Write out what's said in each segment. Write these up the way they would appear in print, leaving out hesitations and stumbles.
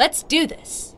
Let's do this.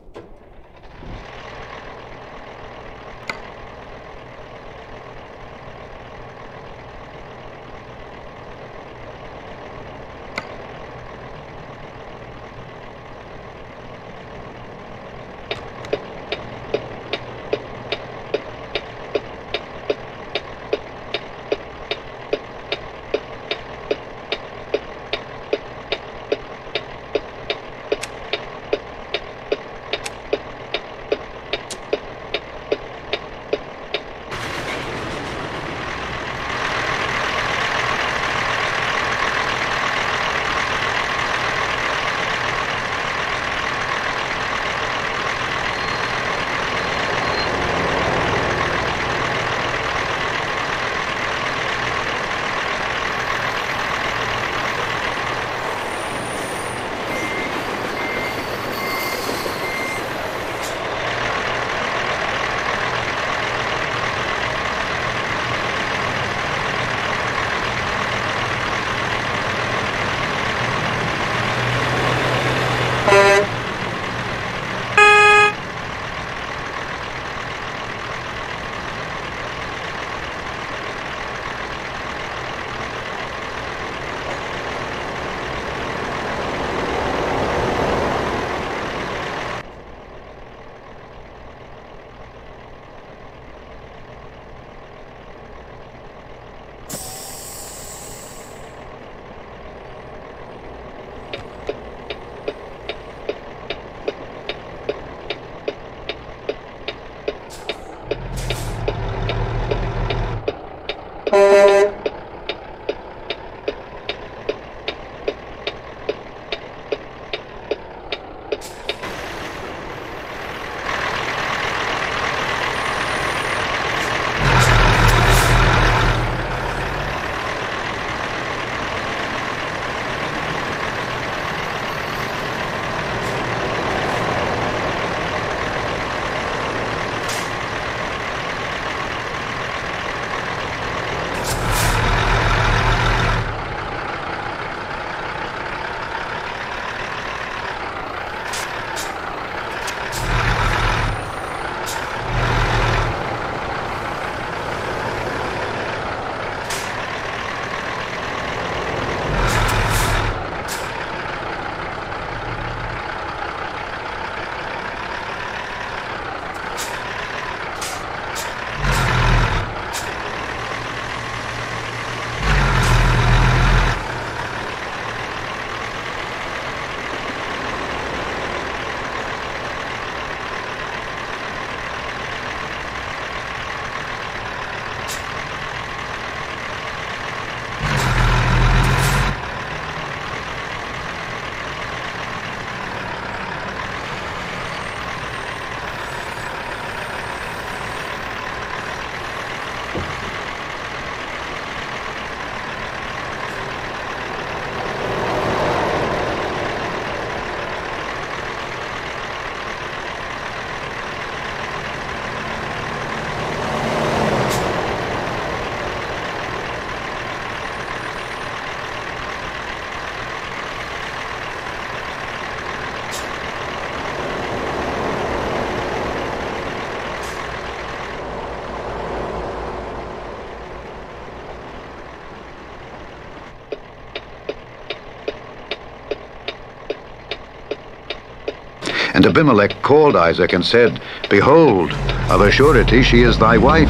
And Abimelech called Isaac and said, Behold, of a surety she is thy wife.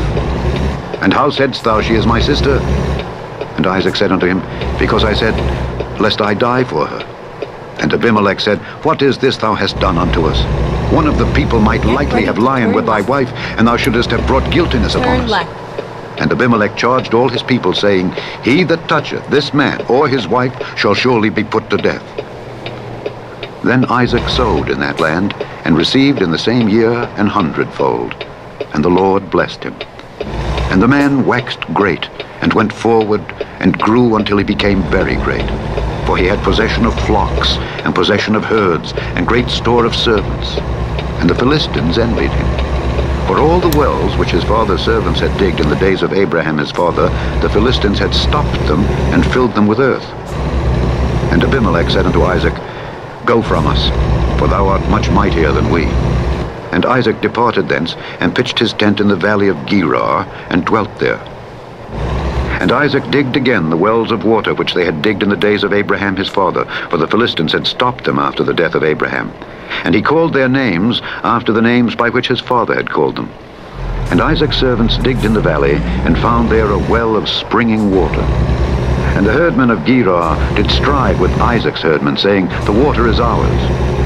And how saidst thou, she is my sister? And Isaac said unto him, Because I said, Lest I die for her. And Abimelech said, What is this thou hast done unto us? One of the people might lightly have lion with thy wife, and thou shouldest have brought guiltiness upon us. And Abimelech charged all his people, saying, He that toucheth this man or his wife shall surely be put to death. Then Isaac sowed in that land, and received in the same year 100-fold. And the Lord blessed him. And the man waxed great, and went forward, and grew until he became very great. For he had possession of flocks, and possession of herds, and great store of servants. And the Philistines envied him. For all the wells which his father's servants had digged in the days of Abraham his father, the Philistines had stopped them, and filled them with earth. And Abimelech said unto Isaac, Go from us, for thou art much mightier than we. And Isaac departed thence, and pitched his tent in the valley of Gerar, and dwelt there. And Isaac digged again the wells of water which they had digged in the days of Abraham his father, for the Philistines had stopped them after the death of Abraham. And he called their names after the names by which his father had called them. And Isaac's servants digged in the valley, and found there a well of springing water. And the herdmen of Gerar did strive with Isaac's herdmen, saying, The water is ours.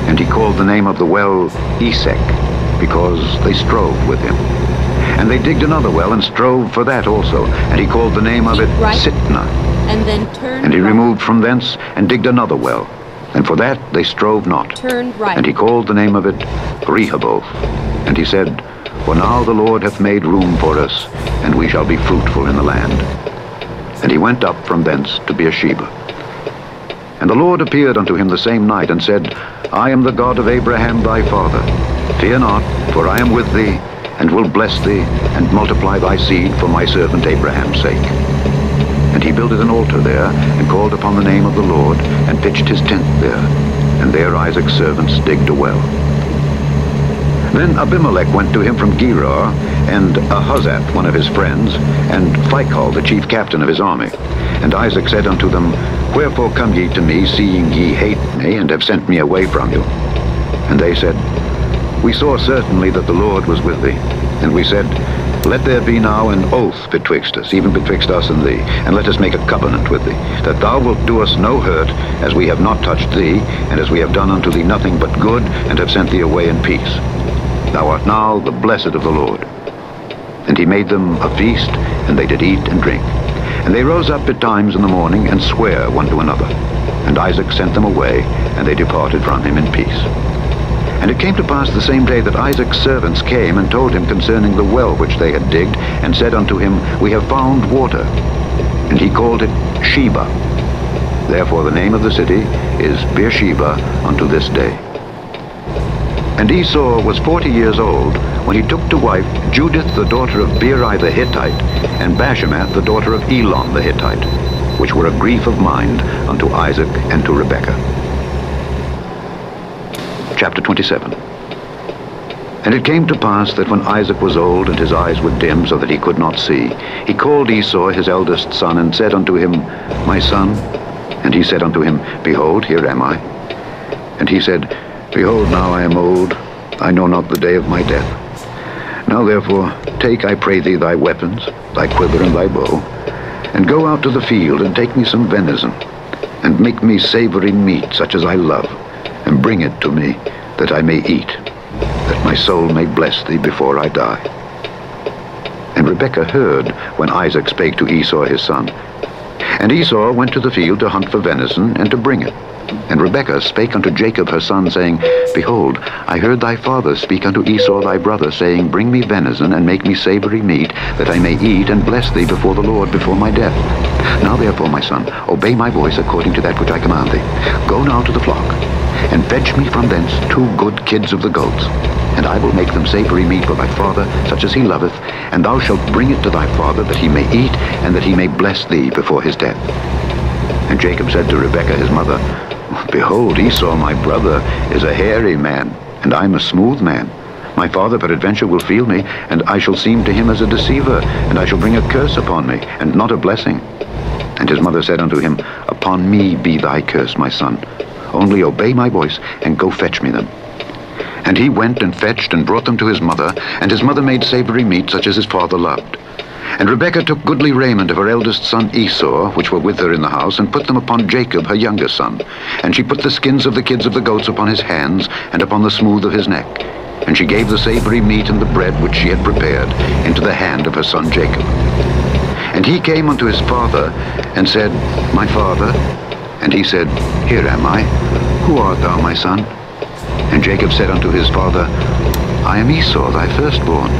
And he called the name of the well Esek, because they strove with him. And they digged another well, and strove for that also. And he called the name of it Sitnah. And then turned And he right. removed from thence, and digged another well. And for that they strove not. Turned right. And he called the name of it Rehoboth. And he said, For now the Lord hath made room for us, and we shall be fruitful in the land. And he went up from thence to Beersheba. And the Lord appeared unto him the same night, and said, I am the God of Abraham thy father. Fear not, for I am with thee, and will bless thee, and multiply thy seed for my servant Abraham's sake. And he builded an altar there, and called upon the name of the Lord, and pitched his tent there. And there Isaac's servants digged a well. Then Abimelech went to him from Gerar, and Ahuzzath, one of his friends, and Phicol, the chief captain of his army. And Isaac said unto them, Wherefore come ye to me, seeing ye hate me, and have sent me away from you? And they said, We saw certainly that the Lord was with thee. And we said, Let there be now an oath betwixt us, even betwixt us and thee, and let us make a covenant with thee, that thou wilt do us no hurt, as we have not touched thee, and as we have done unto thee nothing but good, and have sent thee away in peace. Thou art now the blessed of the Lord. And he made them a feast, and they did eat and drink. And they rose up betimes in the morning, and sware one to another. And Isaac sent them away, and they departed from him in peace. And it came to pass the same day that Isaac's servants came and told him concerning the well which they had digged, and said unto him, We have found water. And he called it Sheba. Therefore the name of the city is Beersheba unto this day. And Esau was 40 years old when he took to wife Judith the daughter of Beeri the Hittite, and Bashemath the daughter of Elon the Hittite, which were a grief of mind unto Isaac and to Rebekah. Chapter 27. And it came to pass that when Isaac was old, and his eyes were dim, so that he could not see, he called Esau his eldest son, and said unto him, My son. And he said unto him, Behold, here am I. And he said, Behold, now I am old, I know not the day of my death. Now therefore, take, I pray thee, thy weapons, thy quiver and thy bow, and go out to the field, and take me some venison, and make me savory meat, such as I love, and bring it to me, that I may eat, that my soul may bless thee before I die. And Rebekah heard when Isaac spake to Esau his son. And Esau went to the field to hunt for venison, and to bring it. And Rebekah spake unto Jacob her son, saying, Behold, I heard thy father speak unto Esau thy brother, saying, Bring me venison, and make me savory meat, that I may eat and bless thee before the Lord before my death. Now therefore, my son, obey my voice according to that which I command thee. Go now to the flock, and fetch me from thence 2 good kids of the goats, and I will make them savory meat for thy father, such as he loveth, and thou shalt bring it to thy father, that he may eat, and that he may bless thee before his death. And Jacob said to Rebekah his mother, Behold, Esau my brother is a hairy man, and I am a smooth man. My father peradventure will feel me, and I shall seem to him as a deceiver, and I shall bring a curse upon me, and not a blessing. And his mother said unto him, Upon me be thy curse, my son. Only obey my voice, and go fetch me them. And he went and fetched, and brought them to his mother, and his mother made savory meat, such as his father loved. And Rebekah took goodly raiment of her eldest son Esau, which were with her in the house, and put them upon Jacob her younger son. And she put the skins of the kids of the goats upon his hands, and upon the smooth of his neck. And she gave the savory meat and the bread which she had prepared into the hand of her son Jacob. And he came unto his father, and said, My father. And he said, Here am I. Who art thou, my son? And Jacob said unto his father, I am Esau, thy firstborn.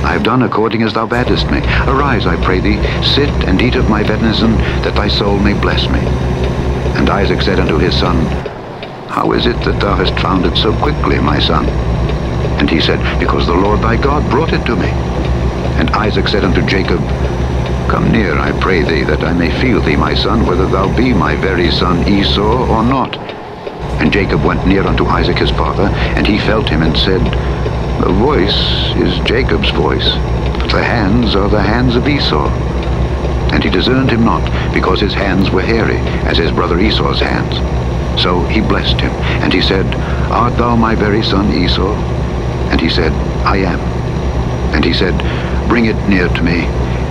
I have done according as thou badest me. Arise, I pray thee, sit and eat of my venison, that thy soul may bless me. And Isaac said unto his son, How is it that thou hast found it so quickly, my son? And he said, Because the Lord thy God brought it to me. And Isaac said unto Jacob, Come near, I pray thee, that I may feel thee, my son, whether thou be my very son Esau or not. And Jacob went near unto Isaac his father, and he felt him and said, The voice is Jacob's voice, but the hands are the hands of Esau. And he discerned him not, because his hands were hairy, as his brother Esau's hands. So he blessed him, and he said, Art thou my very son Esau? And he said, I am. And he said, Bring it near to me,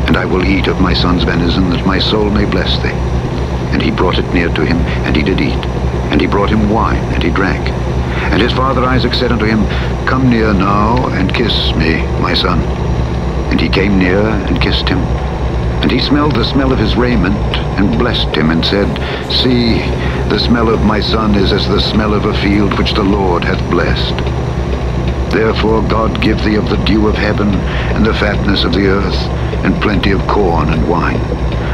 and I will eat of my son's venison, that my soul may bless thee. And he brought it near to him, and he did eat. And he brought him wine, and he drank. And his father Isaac said unto him, Come near now, and kiss me, my son. And he came near, and kissed him. And he smelled the smell of his raiment, and blessed him, and said, See, the smell of my son is as the smell of a field which the Lord hath blessed. Therefore God give thee of the dew of heaven, and the fatness of the earth, and plenty of corn and wine.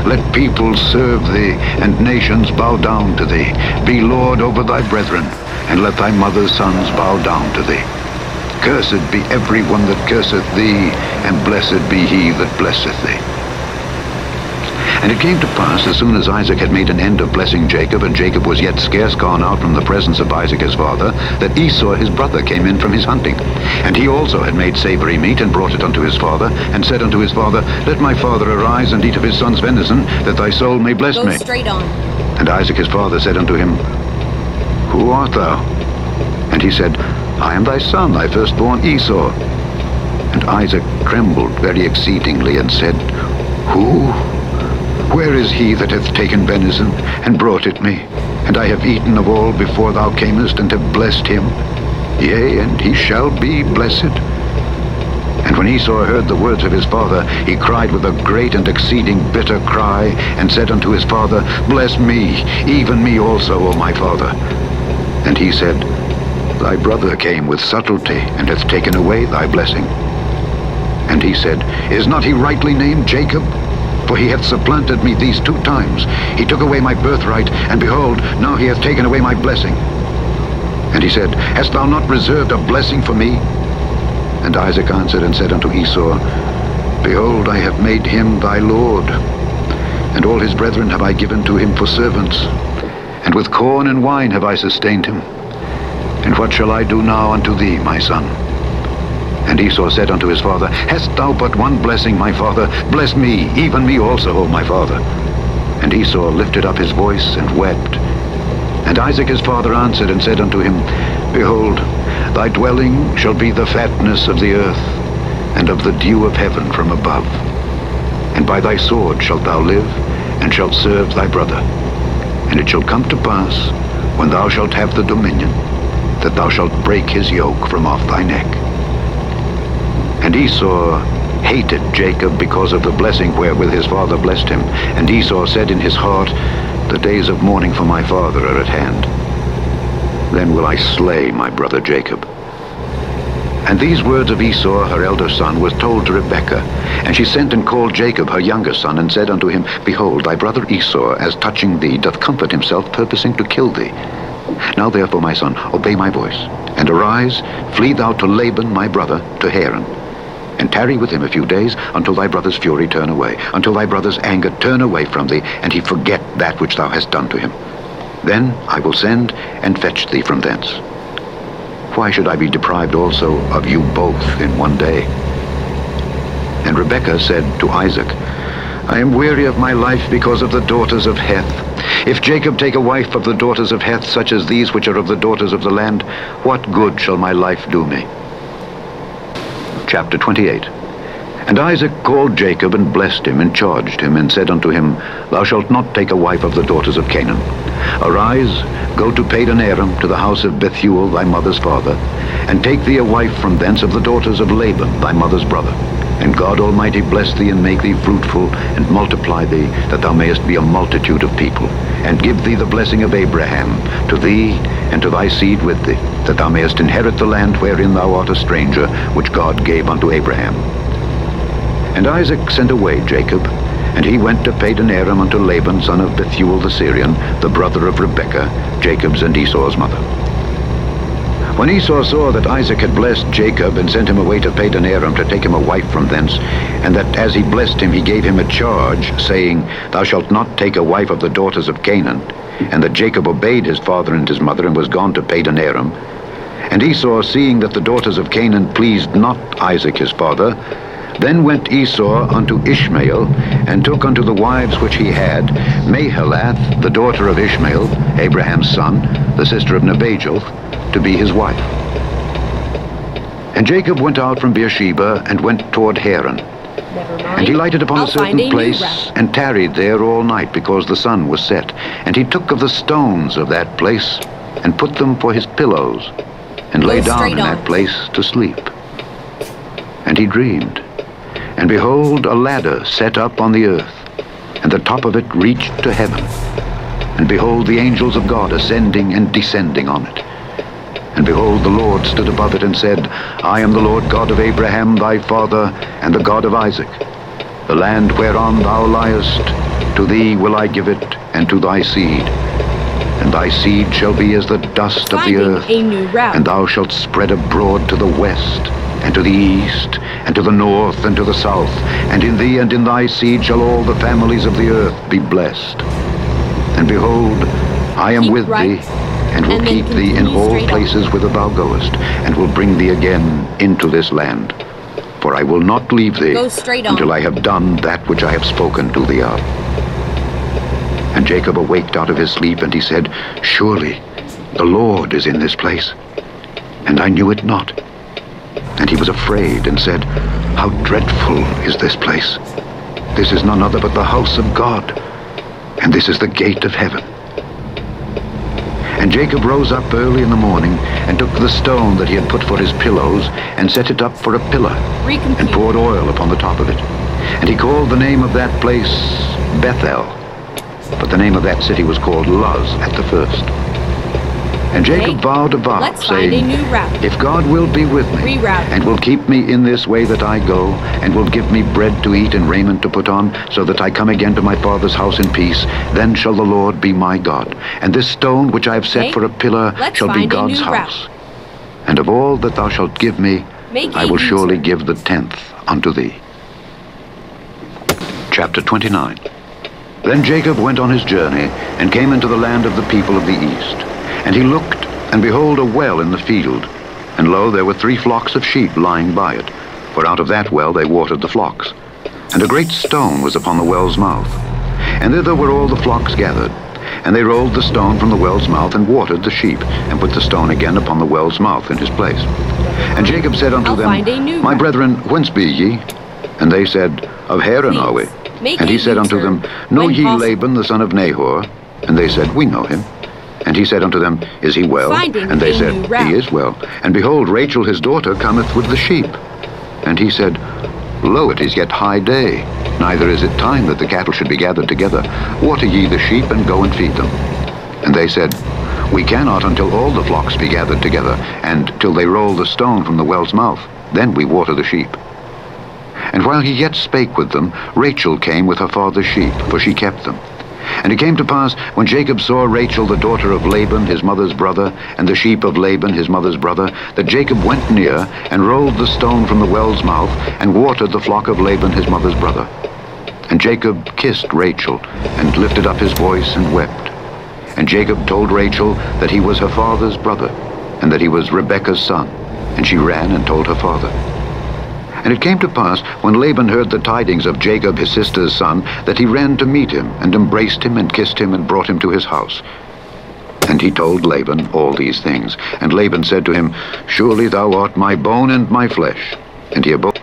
Let peoples serve thee, and nations bow down to thee. Be Lord over thy brethren, and let thy mother's sons bow down to thee. Cursed be every one that curseth thee, and blessed be he that blesseth thee. And it came to pass, as soon as Isaac had made an end of blessing Jacob, and Jacob was yet scarce gone out from the presence of Isaac his father, that Esau his brother came in from his hunting. And he also had made savory meat, and brought it unto his father, and said unto his father, Let my father arise, and eat of his son's venison, that thy soul may bless me. Go straight on. And Isaac his father said unto him, Who art thou? And he said, I am thy son, thy firstborn Esau. And Isaac trembled very exceedingly, and said, Who? Where is he that hath taken venison, and brought it me? And I have eaten of all before thou camest, and have blessed him. Yea, and he shall be blessed. And when Esau heard the words of his father, he cried with a great and exceeding bitter cry, and said unto his father, Bless me, even me also, O my father. And he said, Thy brother came with subtlety, and hath taken away thy blessing. And he said, Is not he rightly named Jacob? For he hath supplanted me these 2 times. He took away my birthright, and behold, now he hath taken away my blessing. And he said, Hast thou not reserved a blessing for me? And Isaac answered and said unto Esau, Behold, I have made him thy lord, and all his brethren have I given to him for servants, and with corn and wine have I sustained him. And what shall I do now unto thee, my son? And Esau said unto his father, Hast thou but one blessing, my father? Bless me, even me also, O my father. And Esau lifted up his voice and wept. And Isaac his father answered and said unto him, Behold, thy dwelling shall be the fatness of the earth, and of the dew of heaven from above. And by thy sword shalt thou live, and shalt serve thy brother. And it shall come to pass, when thou shalt have the dominion, that thou shalt break his yoke from off thy neck. And Esau hated Jacob because of the blessing wherewith his father blessed him. And Esau said in his heart, The days of mourning for my father are at hand. Then will I slay my brother Jacob. And these words of Esau, her elder son, were told to Rebekah. And she sent and called Jacob, her younger son, and said unto him, Behold, thy brother Esau, as touching thee, doth comfort himself, purposing to kill thee. Now therefore, my son, obey my voice, and arise, flee thou to Laban my brother, to Haran, and tarry with him a few days, until thy brother's fury turn away, until thy brother's anger turn away from thee, and he forget that which thou hast done to him. Then I will send and fetch thee from thence. Why should I be deprived also of you both in one day? And Rebekah said to Isaac, I am weary of my life because of the daughters of Heth. If Jacob take a wife of the daughters of Heth, such as these which are of the daughters of the land, what good shall my life do me? Chapter 28. And Isaac called Jacob, and blessed him, and charged him, and said unto him, Thou shalt not take a wife of the daughters of Canaan. Arise, go to Padan Aram, to the house of Bethuel thy mother's father, and take thee a wife from thence of the daughters of Laban thy mother's brother. And God Almighty bless thee, and make thee fruitful, and multiply thee, that thou mayest be a multitude of people, and give thee the blessing of Abraham, to thee and to thy seed with thee, that thou mayest inherit the land wherein thou art a stranger, which God gave unto Abraham. And Isaac sent away Jacob, and he went to Padan Aram unto Laban, son of Bethuel the Syrian, the brother of Rebekah, Jacob's and Esau's mother. When Esau saw that Isaac had blessed Jacob and sent him away to Padan Aram to take him a wife from thence, and that as he blessed him he gave him a charge, saying, Thou shalt not take a wife of the daughters of Canaan, and that Jacob obeyed his father and his mother and was gone to Padan Aram, and Esau, seeing that the daughters of Canaan pleased not Isaac his father, then went Esau unto Ishmael, and took unto the wives which he had Mahalath, the daughter of Ishmael, Abraham's son, the sister of Nebajoth, to be his wife. And Jacob went out from Beersheba and went toward Haran. And he lighted upon a certain place, and tarried there all night, because the sun was set. And he took of the stones of that place, and put them for his pillows, and lay down in that place to sleep. And he dreamed, and behold, a ladder set up on the earth, and the top of it reached to heaven. And behold, the angels of God ascending and descending on it. And behold, the Lord stood above it and said, I am the Lord God of Abraham thy father, and the God of Isaac. The land whereon thou liest, to thee will I give it, and to thy seed. And thy seed shall be as the dust of the earth, and thou shalt spread abroad to the west, and to the east, and to the north, and to the south. And in thee and in thy seed shall all the families of the earth be blessed. And behold, I am with thee, and will keep thee in all places whither thou goest, and will bring thee again into this land. For I will not leave thee until I have done that which I have spoken to thee of. And Jacob awaked out of his sleep, and he said, Surely the Lord is in this place, and I knew it not. And he was afraid, and said, How dreadful is this place! This is none other but the house of God, and this is the gate of heaven. And Jacob rose up early in the morning, and took the stone that he had put for his pillows, and set it up for a pillar, and poured oil upon the top of it. And he called the name of that place Bethel, but the name of that city was called Luz at the first. And Jacob vowed a vow, saying, If God will be with me, and will keep me in this way that I go, and will give me bread to eat and raiment to put on, so that I come again to my father's house in peace, then shall the Lord be my God. And this stone which I have set for a pillar shall be God's house. And of all that thou shalt give me, I will surely give the 10th unto thee. Chapter 29. Then Jacob went on his journey, and came into the land of the people of the east. And he looked, and behold, a well in the field. And lo, there were 3 flocks of sheep lying by it, for out of that well they watered the flocks. And a great stone was upon the well's mouth. And thither were all the flocks gathered. And they rolled the stone from the well's mouth, and watered the sheep, and put the stone again upon the well's mouth in his place. And Jacob said unto them, My brethren, whence be ye? And they said, Of Haran are we. And he said unto them, Know ye Laban the son of Nahor? And they said, We know him. And he said unto them, Is he well? And they said, He is well. And behold, Rachel his daughter cometh with the sheep. And he said, Lo, it is yet high day, neither is it time that the cattle should be gathered together. Water ye the sheep, and go and feed them. And they said, We cannot until all the flocks be gathered together, and till they roll the stone from the well's mouth. Then we water the sheep. And while he yet spake with them, Rachel came with her father's sheep, for she kept them. And it came to pass, when Jacob saw Rachel the daughter of Laban his mother's brother, and the sheep of Laban his mother's brother, that Jacob went near, and rolled the stone from the well's mouth, and watered the flock of Laban his mother's brother. And Jacob kissed Rachel, and lifted up his voice, and wept. And Jacob told Rachel that he was her father's brother, and that he was Rebekah's son. And she ran and told her father. And it came to pass, when Laban heard the tidings of Jacob his sister's son, that he ran to meet him, and embraced him, and kissed him, and brought him to his house. And he told Laban all these things. And Laban said to him, Surely thou art my bone and my flesh. And he abode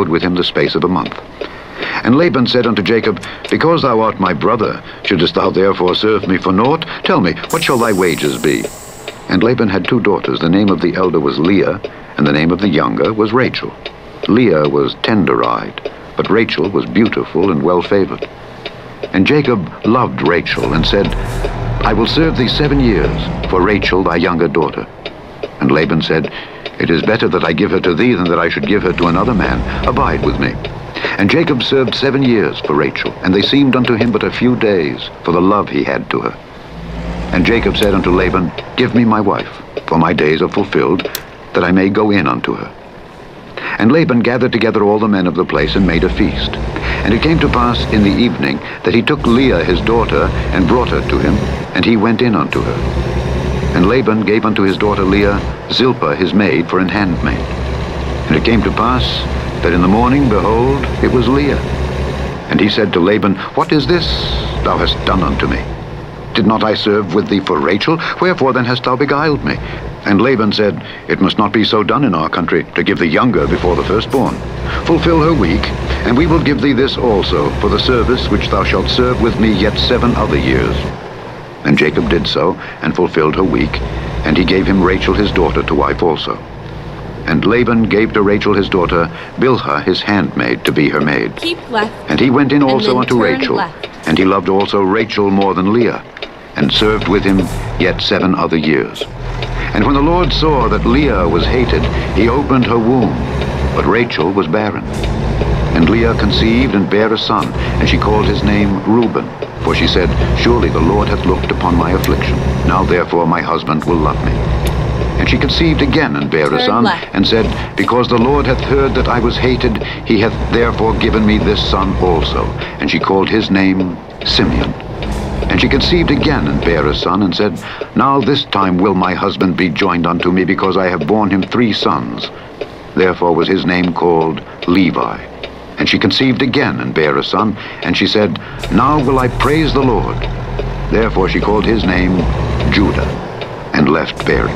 with him the space of a month. And Laban said unto Jacob, Because thou art my brother, shouldest thou therefore serve me for naught? Tell me, what shall thy wages be? And Laban had 2 daughters. The name of the elder was Leah, and the name of the younger was Rachel. Leah was tender-eyed, but Rachel was beautiful and well-favored. And Jacob loved Rachel, and said, I will serve thee 7 years for Rachel thy younger daughter. And Laban said, It is better that I give her to thee than that I should give her to another man. Abide with me. And Jacob served 7 years for Rachel, and they seemed unto him but a few days, for the love he had to her. And Jacob said unto Laban, Give me my wife, for my days are fulfilled, that I may go in unto her. And Laban gathered together all the men of the place, and made a feast. And it came to pass in the evening, that he took Leah his daughter, and brought her to him, and he went in unto her. And Laban gave unto his daughter Leah Zilpah his maid for an handmaid. And it came to pass, that in the morning, behold, it was Leah. And he said to Laban, What is this thou hast done unto me? Did not I serve with thee for Rachel? Wherefore then hast thou beguiled me? And Laban said, It must not be so done in our country, to give the younger before the firstborn. Fulfill her week, and we will give thee this also, for the service which thou shalt serve with me yet 7 other years. And Jacob did so, and fulfilled her week, and he gave him Rachel his daughter to wife also. And Laban gave to Rachel his daughter Bilhah his handmaid to be her maid. Keep left. And he went in also unto turn Rachel, left. and he loved also Rachel more than Leah, and served with him yet 7 other years. And when the Lord saw that Leah was hated, he opened her womb, but Rachel was barren. And Leah conceived and bare a son, and she called his name Reuben, for she said, Surely the Lord hath looked upon my affliction. Now therefore my husband will love me. And she conceived again and bare a son, and said, Because the Lord hath heard that I was hated, he hath therefore given me this son also. And she called his name Simeon. And she conceived again and bare a son, and said, Now this time will my husband be joined unto me, because I have borne him 3 sons. Therefore was his name called Levi. And she conceived again and bare a son, and she said, Now will I praise the Lord. Therefore she called his name Judah, and left bearing.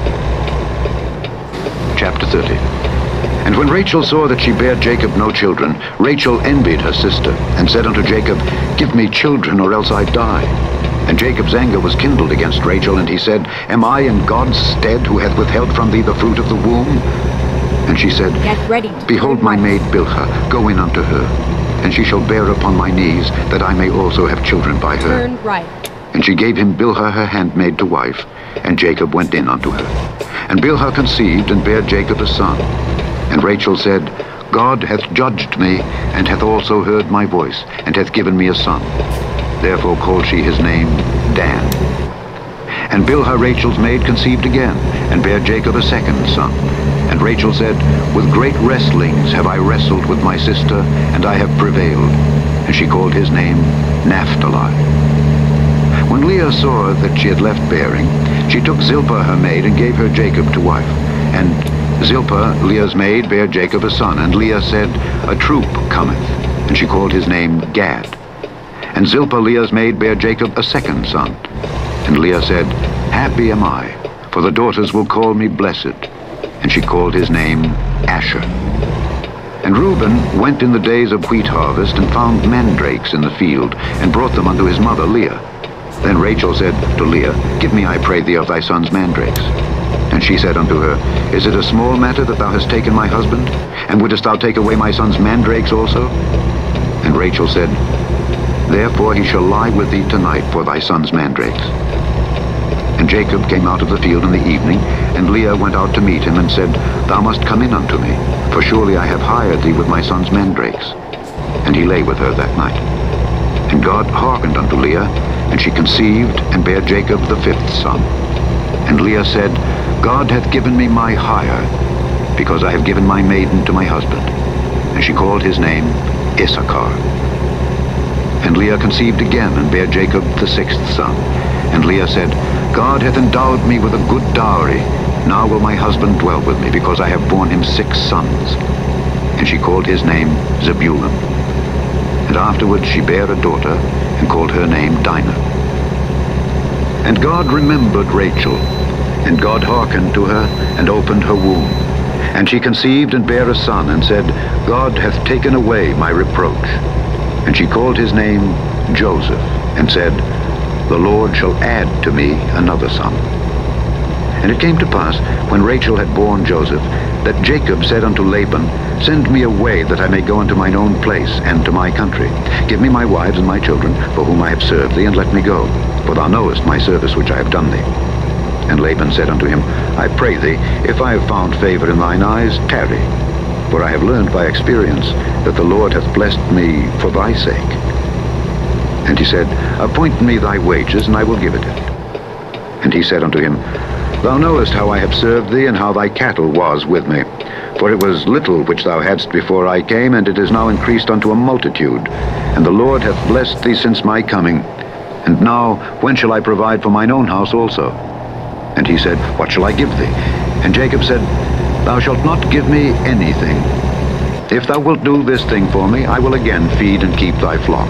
Chapter 30. And when Rachel saw that she bare Jacob no children, Rachel envied her sister, and said unto Jacob, Give me children, or else I die. And Jacob's anger was kindled against Rachel, and he said, Am I in God's stead, who hath withheld from thee the fruit of the womb? And she said, Get ready. Behold my maid Bilhah, go in unto her, and she shall bear upon my knees, that I may also have children by her. Turn right. And she gave him Bilhah her handmaid to wife, and Jacob went in unto her. And Bilhah conceived, and bare Jacob a son. And Rachel said, God hath judged me, and hath also heard my voice, and hath given me a son. Therefore called she his name Dan. And Bilhah Rachel's maid conceived again, and bare Jacob a second son. And Rachel said, With great wrestlings have I wrestled with my sister, and I have prevailed. And she called his name Naphtali. When Leah saw that she had left bearing, she took Zilpah her maid, and gave her Jacob to wife. And Zilpah, Leah's maid, bare Jacob a son. And Leah said, A troop cometh. And she called his name Gad. And Zilpah, Leah's maid, bare Jacob a second son. And Leah said, Happy am I, for the daughters will call me blessed. And she called his name Asher. And Reuben went in the days of wheat harvest, and found mandrakes in the field, and brought them unto his mother Leah. Then Rachel said to Leah, Give me, I pray thee, of thy son's mandrakes. And she said unto her, Is it a small matter that thou hast taken my husband? And wouldest thou take away my son's mandrakes also? And Rachel said, Therefore he shall lie with thee tonight for thy son's mandrakes. And Jacob came out of the field in the evening, and Leah went out to meet him, and said, Thou must come in unto me, for surely I have hired thee with my son's mandrakes. And he lay with her that night. And God hearkened unto Leah, and she conceived, and bare Jacob the 5th son. And Leah said, God hath given me my hire, because I have given my maiden to my husband. And she called his name Issachar. And Leah conceived again, and bare Jacob the 6th son. And Leah said, God hath endowed me with a good dowry. Now will my husband dwell with me, because I have borne him 6 sons. And she called his name Zebulun. And afterward she bare a daughter, and called her name Dinah. And God remembered Rachel, and God hearkened to her, and opened her womb. And she conceived and bare a son, and said, God hath taken away my reproach. And she called his name Joseph, and said, The Lord shall add to me another son. And it came to pass, when Rachel had borne Joseph, that Jacob said unto Laban, Send me away, that I may go unto mine own place, and to my country. Give me my wives and my children, for whom I have served thee, and let me go. For thou knowest my service which I have done thee. And Laban said unto him, I pray thee, if I have found favor in thine eyes, tarry. For I have learned by experience that the Lord hath blessed me for thy sake. And he said, Appoint me thy wages, and I will give it. And he said unto him, Thou knowest how I have served thee, and how thy cattle was with me. For it was little which thou hadst before I came, and it is now increased unto a multitude. And the Lord hath blessed thee since my coming. And now, when shall I provide for mine own house also? And he said, What shall I give thee? And Jacob said, Thou shalt not give me anything. If thou wilt do this thing for me, I will again feed and keep thy flock.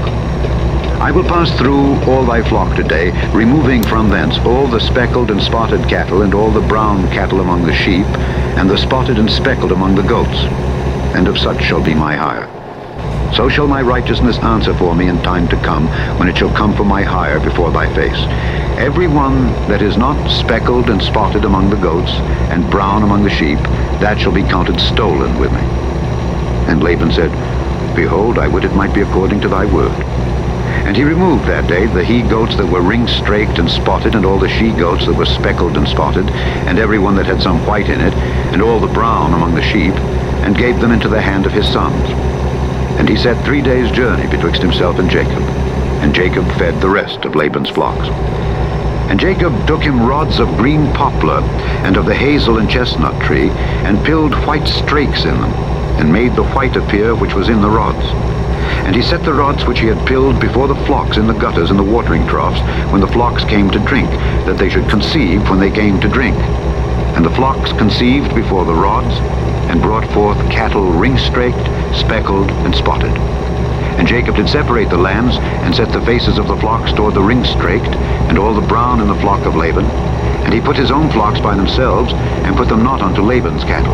I will pass through all thy flock today, removing from thence all the speckled and spotted cattle, and all the brown cattle among the sheep, and the spotted and speckled among the goats. And of such shall be my hire. So shall my righteousness answer for me in time to come, when it shall come for my hire before thy face. Every one that is not speckled and spotted among the goats, and brown among the sheep, that shall be counted stolen with me. And Laban said, Behold, I would it might be according to thy word. And he removed that day the he-goats that were ring-straked and spotted, and all the she-goats that were speckled and spotted, and every one that had some white in it, and all the brown among the sheep, and gave them into the hand of his sons. And he set 3 days' journey betwixt himself and Jacob. And Jacob fed the rest of Laban's flocks. And Jacob took him rods of green poplar, and of the hazel and chestnut tree, and pilled white strakes in them, and made the white appear which was in the rods. And he set the rods which he had pilled before the flocks in the gutters and the watering troughs, when the flocks came to drink, that they should conceive when they came to drink. And the flocks conceived before the rods, and brought forth cattle ring-straked, speckled, and spotted. And Jacob did separate the lambs, and set the faces of the flocks toward the ring-straked, and all the brown in the flock of Laban. And he put his own flocks by themselves, and put them not unto Laban's cattle.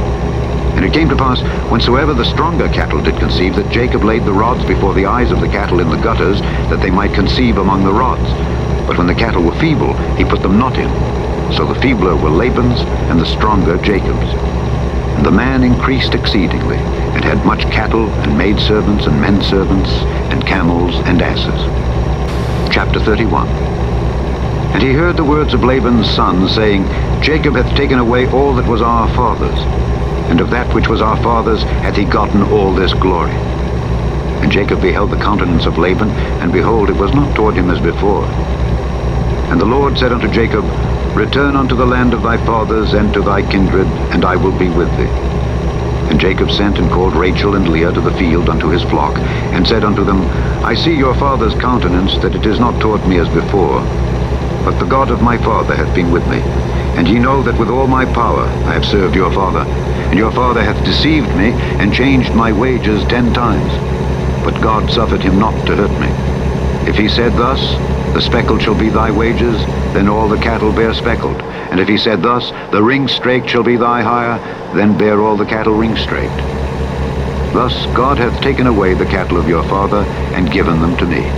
And it came to pass, whensoever the stronger cattle did conceive, that Jacob laid the rods before the eyes of the cattle in the gutters, that they might conceive among the rods. But when the cattle were feeble, he put them not in. So the feebler were Laban's, and the stronger Jacob's. And the man increased exceedingly, and had much cattle, and maidservants, and menservants, and camels, and asses. Chapter 31. And he heard the words of Laban's son, saying, Jacob hath taken away all that was our father's, and of that which was our father's hath he gotten all this glory. And Jacob beheld the countenance of Laban, and behold, it was not toward him as before. And the Lord said unto Jacob, Return unto the land of thy fathers, and to thy kindred, and I will be with thee. And Jacob sent and called Rachel and Leah to the field unto his flock, and said unto them, I see your father's countenance, that it is not toward me as before, but the God of my father hath been with me. And ye know that with all my power I have served your father. And your father hath deceived me, and changed my wages 10 times. But God suffered him not to hurt me. If he said thus, The speckled shall be thy wages, then all the cattle bear speckled. And if he said thus, The ring-straked shall be thy hire, then bear all the cattle ring-straked. Thus God hath taken away the cattle of your father, and given them to me.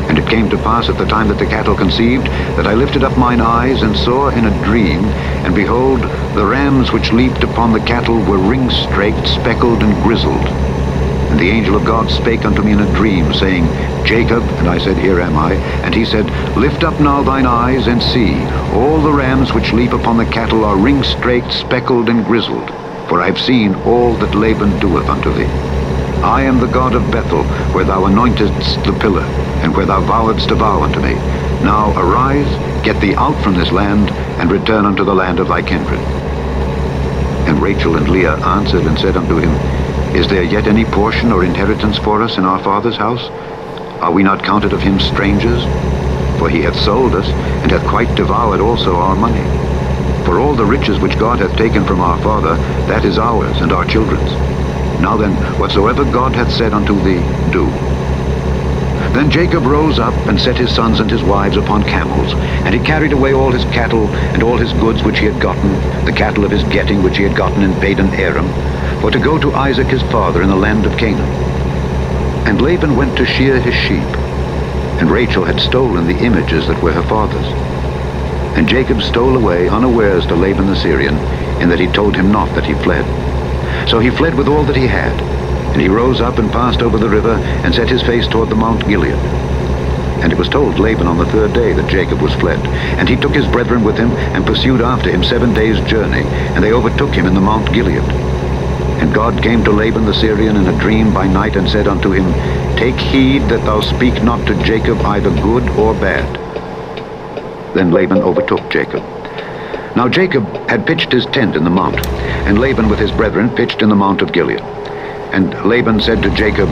And it came to pass at the time that the cattle conceived, that I lifted up mine eyes, and saw in a dream, and behold, the rams which leaped upon the cattle were ring-straked, speckled, and grizzled. And the angel of God spake unto me in a dream, saying, Jacob, and I said, Here am I. And he said, Lift up now thine eyes, and see, all the rams which leap upon the cattle are ring-straked, speckled, and grizzled. For I have seen all that Laban doeth unto thee. I am the God of Bethel, where thou anointedst the pillar, and where thou vowedst a vow unto me. Now arise, get thee out from this land, and return unto the land of thy kindred. And Rachel and Leah answered and said unto him, Is there yet any portion or inheritance for us in our father's house? Are we not counted of him strangers? For he hath sold us, and hath quite devoured also our money. For all the riches which God hath taken from our father, that is ours and our children's. Now then, whatsoever God hath said unto thee, do. Then Jacob rose up, and set his sons and his wives upon camels, and he carried away all his cattle, and all his goods which he had gotten, the cattle of his getting which he had gotten in Padan Aram, for to go to Isaac his father in the land of Canaan. And Laban went to shear his sheep, and Rachel had stolen the images that were her father's. And Jacob stole away unawares to Laban the Syrian, in that he told him not that he fled. So he fled with all that he had, and he rose up and passed over the river, and set his face toward the Mount Gilead. And it was told Laban on the third day that Jacob was fled. And he took his brethren with him, and pursued after him 7 days' journey, and they overtook him in the Mount Gilead. And God came to Laban the Syrian in a dream by night, and said unto him, Take heed that thou speak not to Jacob either good or bad. Then Laban overtook Jacob. Now Jacob had pitched his tent in the mount, and Laban with his brethren pitched in the Mount of Gilead. And Laban said to Jacob,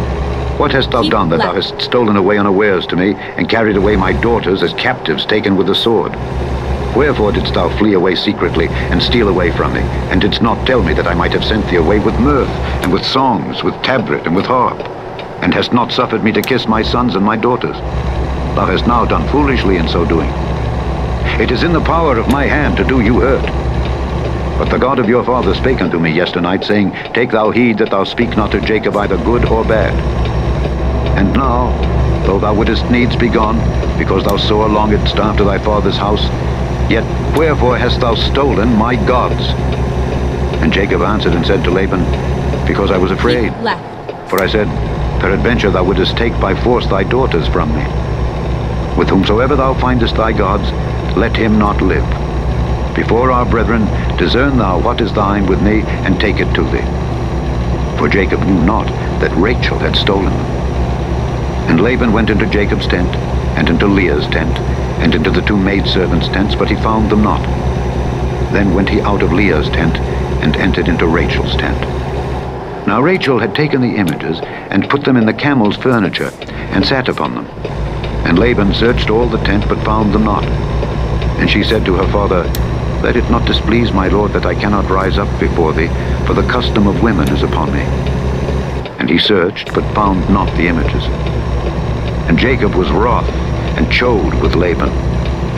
What hast thou done, that thou hast stolen away unawares to me, and carried away my daughters as captives taken with the sword? Wherefore didst thou flee away secretly, and steal away from me, and didst not tell me that I might have sent thee away with mirth, and with songs, with tabret, and with harp, and hast not suffered me to kiss my sons and my daughters? Thou hast now done foolishly in so doing. It is in the power of my hand to do you hurt. But the God of your father spake unto me yesternight, saying, Take thou heed that thou speak not to Jacob either good or bad. And now, though thou wouldest needs be gone, because thou sore longedst after thy father's house, yet wherefore hast thou stolen my gods? And Jacob answered and said to Laban, Because I was afraid. For I said, Peradventure thou wouldest take by force thy daughters from me. With whomsoever thou findest thy gods, let him not live. Before our brethren, discern thou what is thine with me, and take it to thee. For Jacob knew not that Rachel had stolen them. And Laban went into Jacob's tent, and into Leah's tent, and into the 2 maidservants' tents, but he found them not. Then went he out of Leah's tent, and entered into Rachel's tent. Now Rachel had taken the images, and put them in the camel's furniture, and sat upon them. And Laban searched all the tent, but found them not. And she said to her father, Let it not displease my lord that I cannot rise up before thee, for the custom of women is upon me. And he searched, but found not the images. And Jacob was wroth, and chode with Laban.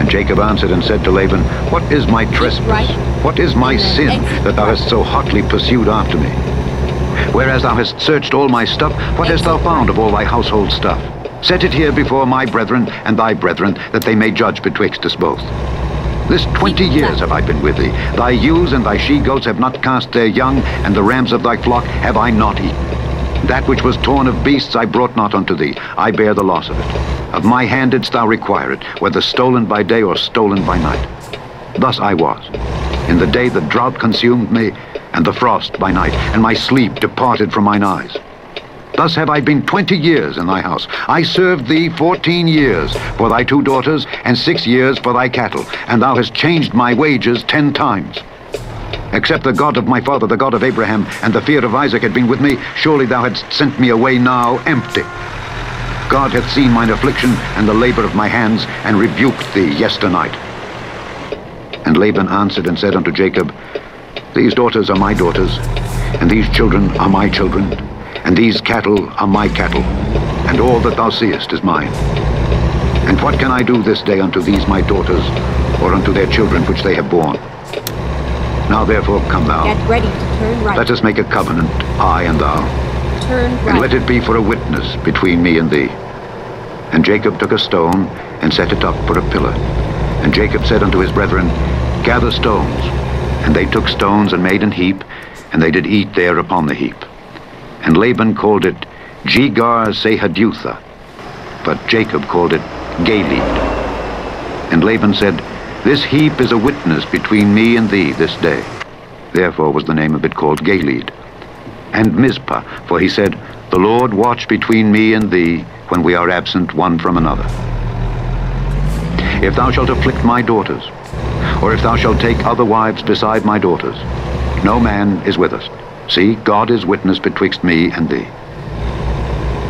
And Jacob answered and said to Laban, What is my trespass? What is my sin, that thou hast so hotly pursued after me? Whereas thou hast searched all my stuff, what hast thou found of all thy household stuff? Set it here before my brethren and thy brethren, that they may judge betwixt us both. This 20 years have I been with thee. Thy ewes and thy she-goats have not cast their young, and the rams of thy flock have I not eaten. That which was torn of beasts I brought not unto thee. I bear the loss of it. Of my hand didst thou require it, whether stolen by day or stolen by night. Thus I was. In the day the drought consumed me, and the frost by night, and my sleep departed from mine eyes. Thus have I been 20 years in thy house. I served thee 14 years for thy 2 daughters, and 6 years for thy cattle, and thou hast changed my wages 10 times. Except the God of my father, the God of Abraham, and the fear of Isaac had been with me, surely thou hadst sent me away now empty. God hath seen mine affliction and the labor of my hands, and rebuked thee yesternight. And Laban answered and said unto Jacob, These daughters are my daughters, and these children are my children, and these cattle are my cattle, and all that thou seest is mine. And what can I do this day unto these my daughters, or unto their children which they have borne? Now therefore come thou. Get ready to turn right. Let us make a covenant, I and thou. Turn right. And let it be for a witness between me and thee. And Jacob took a stone, and set it up for a pillar. And Jacob said unto his brethren, Gather stones. And they took stones, and made an heap, and they did eat there upon the heap. And Laban called it Jegar-sahadutha, but Jacob called it Galeed. And Laban said, This heap is a witness between me and thee this day. Therefore was the name of it called Galeed. And Mizpah, for he said, The Lord watch between me and thee when we are absent one from another. If thou shalt afflict my daughters, or if thou shalt take other wives beside my daughters, no man is with us. See, God is witness betwixt me and thee.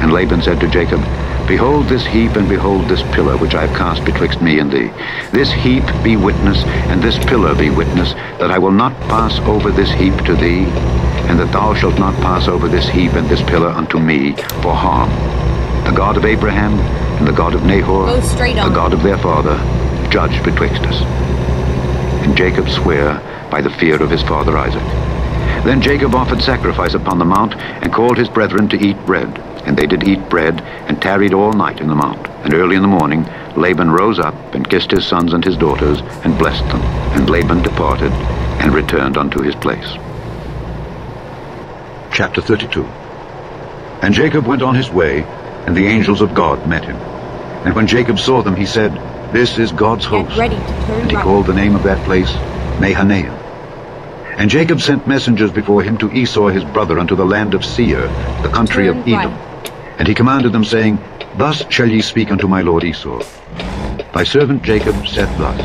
And Laban said to Jacob, Behold this heap, and behold this pillar, which I have cast betwixt me and thee. This heap be witness, and this pillar be witness, that I will not pass over this heap to thee, and that thou shalt not pass over this heap and this pillar unto me for harm. The God of Abraham, and the God of Nahor, the God of their father, judge betwixt us. And Jacob sware by the fear of his father Isaac. Then Jacob offered sacrifice upon the mount, and called his brethren to eat bread. And they did eat bread, and tarried all night in the mount. And early in the morning Laban rose up, and kissed his sons and his daughters, and blessed them. And Laban departed, and returned unto his place. Chapter 32. And Jacob went on his way, and the angels of God met him. And when Jacob saw them, he said, This is God's host. Get ready to turn And he right. called the name of that place Mahanaim. And Jacob sent messengers before him to Esau his brother unto the land of Seir, the country of Turn Edom. right. And he commanded them, saying, Thus shall ye speak unto my lord Esau. Thy servant Jacob saith thus,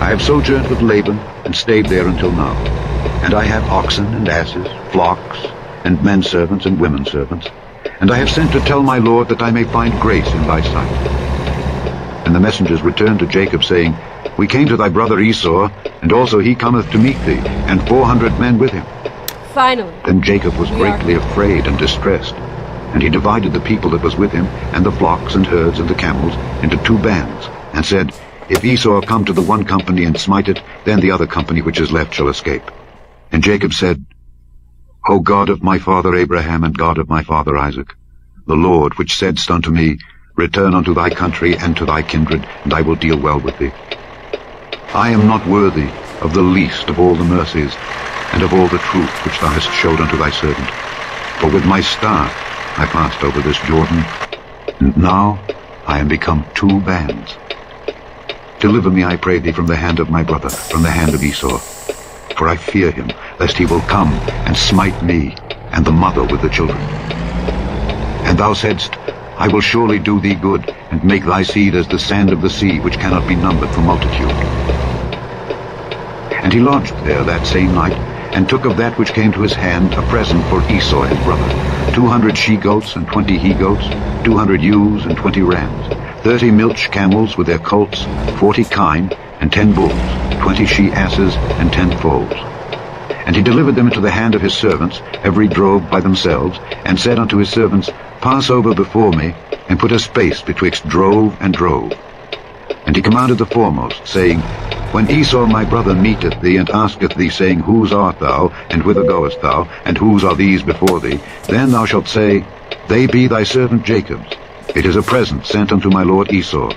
I have sojourned with Laban, and stayed there until now. And I have oxen and asses, flocks, and men servants and women servants. And I have sent to tell my lord that I may find grace in thy sight. And the messengers returned to Jacob, saying, We came to thy brother Esau, and also he cometh to meet thee, and 400 men with him. Finally, Then Jacob was We are greatly afraid and distressed. And he divided the people that was with him, and the flocks and herds and the camels, into 2 bands, and said, If Esau come to the one company and smite it, then the other company which is left shall escape. And Jacob said, O God of my father Abraham, and God of my father Isaac, the Lord which saidst unto me, Return unto thy country and to thy kindred, and I will deal well with thee. I am not worthy of the least of all the mercies, and of all the truth which thou hast showed unto thy servant. For with my staff I passed over this Jordan, and now I am become 2 bands. Deliver me, I pray thee, from the hand of my brother, from the hand of Esau. For I fear him, lest he will come and smite me, and the mother with the children. And thou saidst, I will surely do thee good, and make thy seed as the sand of the sea, which cannot be numbered for multitude. And he lodged there that same night, and took of that which came to his hand a present for Esau his brother, 200 she-goats and 20 he-goats, 200 ewes and 20 rams, 30 milch camels with their colts, 40 kine, and 10 bulls, 20 she-asses, and 10 foals. And he delivered them into the hand of his servants, every drove by themselves, and said unto his servants, Pass over before me, and put a space betwixt drove and drove. And he commanded the foremost, saying, When Esau my brother meeteth thee, and asketh thee, saying, Whose art thou, and whither goest thou, and whose are these before thee? Then thou shalt say, They be thy servant Jacob's. It is a present sent unto my lord Esau.